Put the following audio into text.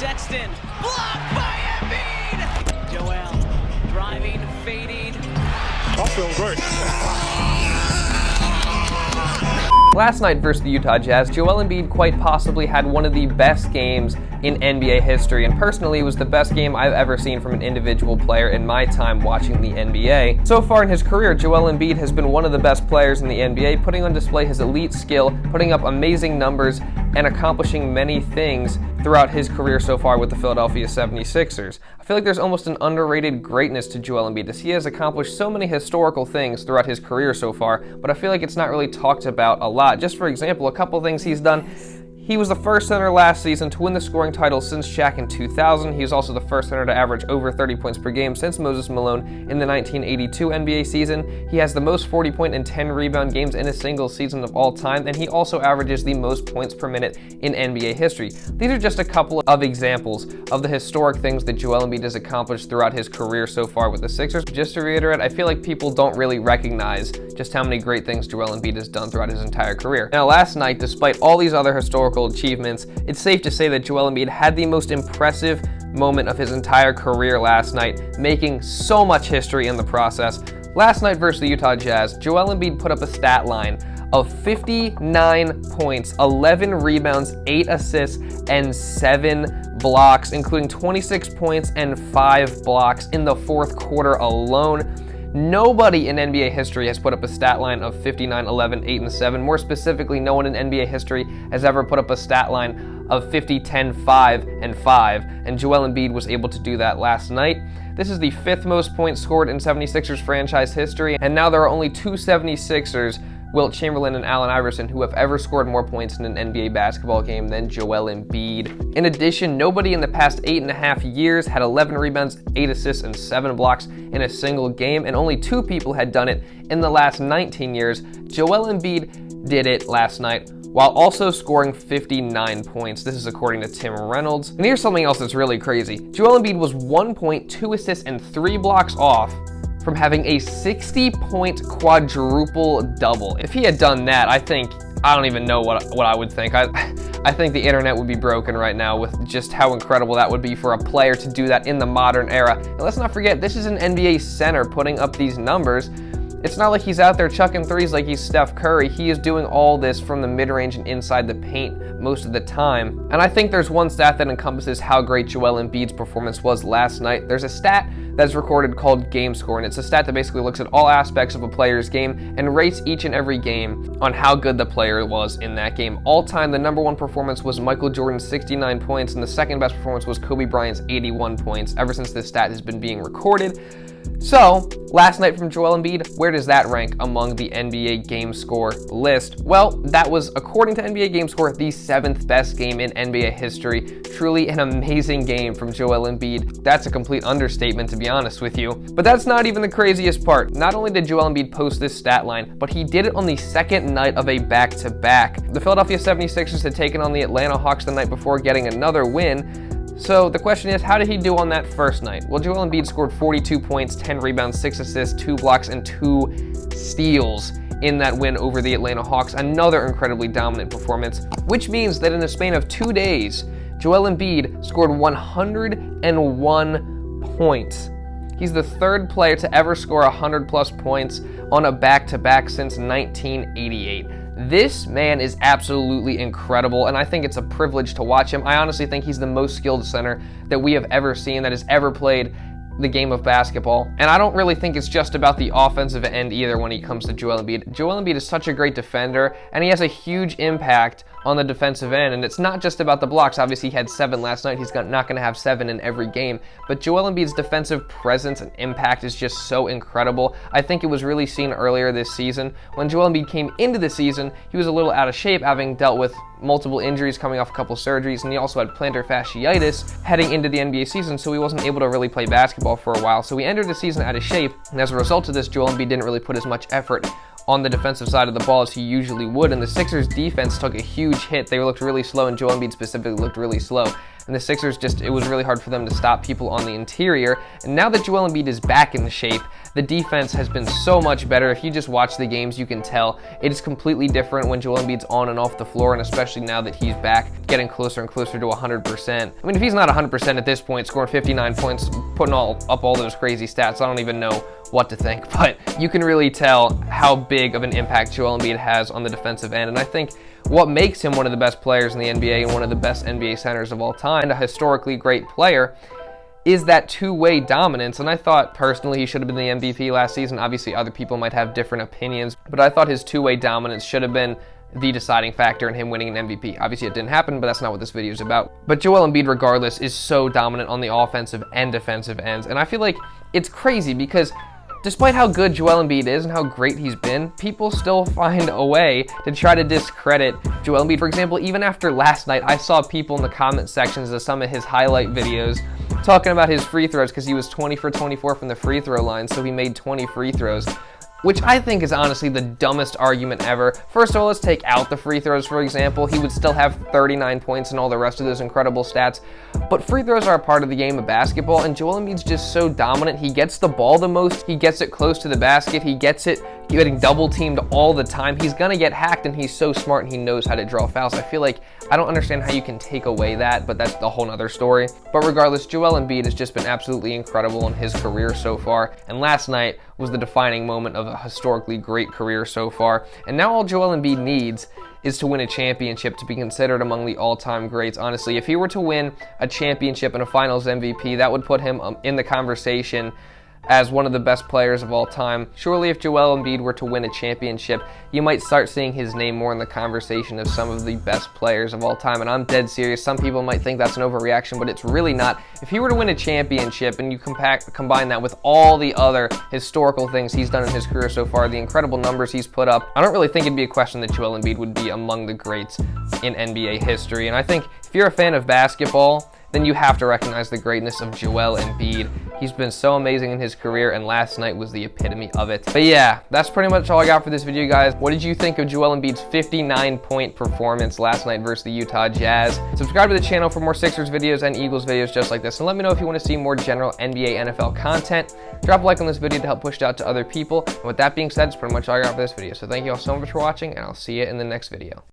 Sexton, blocked by Embiid! Joel, driving, fading. I'm feeling great. Last night versus the Utah Jazz, Joel Embiid quite possibly had one of the best games in NBA history, and personally it was the best game I've ever seen from an individual player in my time watching the NBA. So far in his career, Joel Embiid has been one of the best players in the NBA, putting on display his elite skill, putting up amazing numbers, and accomplishing many things throughout his career so far with the Philadelphia 76ers. I feel like there's almost an underrated greatness to Joel Embiid, as he has accomplished so many historical things throughout his career so far, but I feel like it's not really talked about a lot. Just for example, a couple things he's done. He was the first center last season to win the scoring title since Shaq in 2000. He was also the first center to average over 30 points per game since Moses Malone in the 1982 NBA season. He has the most 40-point and 10-rebound games in a single season of all time, and he also averages the most points per minute in NBA history. These are just a couple of examples of the historic things that Joel Embiid has accomplished throughout his career so far with the Sixers. Just to reiterate, I feel like people don't really recognize just how many great things Joel Embiid has done throughout his entire career. Now, last night, despite all these other historical achievements, it's safe to say that Joel Embiid had the most impressive moment of his entire career last night, making so much history in the process. Last night versus the Utah Jazz, Joel Embiid put up a stat line of 59 points, 11 rebounds, 8 assists, and 7 blocks, including 26 points and 5 blocks in the fourth quarter alone. Nobody in NBA history has put up a stat line of 59, 11, 8, and 7. More specifically, no one in NBA history has ever put up a stat line of 50, 10, 5, and 5. And Joel Embiid was able to do that last night. This is the 5th most points scored in 76ers franchise history. And now there are only two 76ers, Wilt Chamberlain and Allen Iverson, who have ever scored more points in an NBA basketball game than Joel Embiid. In addition, nobody in the past 8.5 years had 11 rebounds, 8 assists, and 7 blocks in a single game, and only 2 people had done it in the last 19 years. Joel Embiid did it last night, while also scoring 59 points. This is according to Tim Reynolds. And here's something else that's really crazy. Joel Embiid was 1 point, 2 assists, and 3 blocks off from having a 60-point quadruple double. If he had done that, I don't even know what I would think. I think the internet would be broken right now with just how incredible that would be for a player to do that in the modern era. And let's not forget, this is an NBA center putting up these numbers. It's not like he's out there chucking threes like he's Steph Curry. He is doing all this from the mid-range and inside the paint most of the time. And I think there's one stat that encompasses how great Joel Embiid's performance was last night. There's a stat that's recorded called game score, and it's a stat that basically looks at all aspects of a player's game and rates each and every game on how good the player was in that game. All time, the number one performance was Michael Jordan's 69 points, and the second best performance was Kobe Bryant's 81 points, ever since this stat has been being recorded. So, last night from Joel Embiid, where does that rank among the NBA game score list? Well, that was, according to NBA game score, the 7th best game in NBA history. Truly an amazing game from Joel Embiid. That's a complete understatement, to be honest with you. But that's not even the craziest part. Not only did Joel Embiid post this stat line, but he did it on the second night of a back-to-back. The Philadelphia 76ers had taken on the Atlanta Hawks the night before, getting another win. So the question is, how did he do on that first night? Well, Joel Embiid scored 42 points, 10 rebounds, 6 assists, 2 blocks, and 2 steals in that win over the Atlanta Hawks. Another incredibly dominant performance, which means that in the span of 2 days, Joel Embiid scored 101 points. He's the 3rd player to ever score 100-plus points on a back-to-back since 1988. This man is absolutely incredible, and I think it's a privilege to watch him. I honestly think he's the most skilled center that we have ever seen that has ever played the game of basketball. And I don't really think it's just about the offensive end either when it comes to Joel Embiid. Joel Embiid is such a great defender, and he has a huge impact on the defensive end. And it's not just about the blocks. Obviously, he had 7 last night. He's not going to have 7 in every game. But Joel Embiid's defensive presence and impact is just so incredible. I think it was really seen earlier this season. When Joel Embiid came into the season, he was a little out of shape, having dealt with multiple injuries, coming off a couple surgeries, and he also had plantar fasciitis heading into the NBA season, so he wasn't able to really play basketball for a while. So he entered the season out of shape, and as a result of this, Joel Embiid didn't really put as much effort on the defensive side of the ball as he usually would, and the Sixers defense took a huge hit. They looked really slow, and Joel Embiid specifically looked really slow. and the Sixers it was really hard for them to stop people on the interior. And now that Joel Embiid is back in shape, the defense has been so much better. If you just watch the games, you can tell it is completely different when Joel Embiid's on and off the floor, and especially now that he's back, getting closer and closer to 100%. I mean, if he's not 100% at this point, scoring 59 points, putting up all those crazy stats, I don't even know what to think, but you can really tell how big of an impact Joel Embiid has on the defensive end. And I think what makes him one of the best players in the NBA and one of the best NBA centers of all time, and a historically great player, is that two-way dominance. And I thought personally he should have been the MVP last season. Obviously other people might have different opinions, but I thought his two-way dominance should have been the deciding factor in him winning an MVP. Obviously it didn't happen, but that's not what this video is about. But Joel Embiid, regardless, is so dominant on the offensive and defensive ends, and I feel like it's crazy because despite how good Joel Embiid is and how great he's been, people still find a way to try to discredit Joel Embiid. For example, even after last night, I saw people in the comment sections of some of his highlight videos talking about his free throws because he was 20 for 24 from the free throw line, so he made 20 free throws, which I think is honestly the dumbest argument ever. First of all, let's take out the free throws, for example. He would still have 39 points and all the rest of those incredible stats. But free throws are a part of the game of basketball, and Joel Embiid's just so dominant. He gets the ball the most. He gets it close to the basket. He gets it getting double teamed all the time. He's gonna get hacked, and he's so smart, and he knows how to draw fouls. I feel like I don't understand how you can take away that, but that's a whole nother story. But regardless, Joel Embiid has just been absolutely incredible in his career so far, and last night was the defining moment of a historically great career so far. And now all Joel Embiid needs is to win a championship to be considered among the all-time greats. Honestly, if he were to win a championship and a finals MVP, that would put him in the conversation as one of the best players of all time. Surely if Joel Embiid were to win a championship, you might start seeing his name more in the conversation of some of the best players of all time, and I'm dead serious. Some people might think that's an overreaction, but it's really not. If he were to win a championship and you combine that with all the other historical things he's done in his career so far, the incredible numbers he's put up, I don't really think it'd be a question that Joel Embiid would be among the greats in NBA history. And I think if you're a fan of basketball, then you have to recognize the greatness of Joel Embiid. He's been so amazing in his career, and last night was the epitome of it. But yeah, that's pretty much all I got for this video, guys. What did you think of Joel Embiid's 59-point performance last night versus the Utah Jazz? Subscribe to the channel for more Sixers videos and Eagles videos just like this, and let me know if you want to see more general NBA, NFL content. Drop a like on this video to help push it out to other people. And with that being said, that's pretty much all I got for this video. So thank you all so much for watching, and I'll see you in the next video.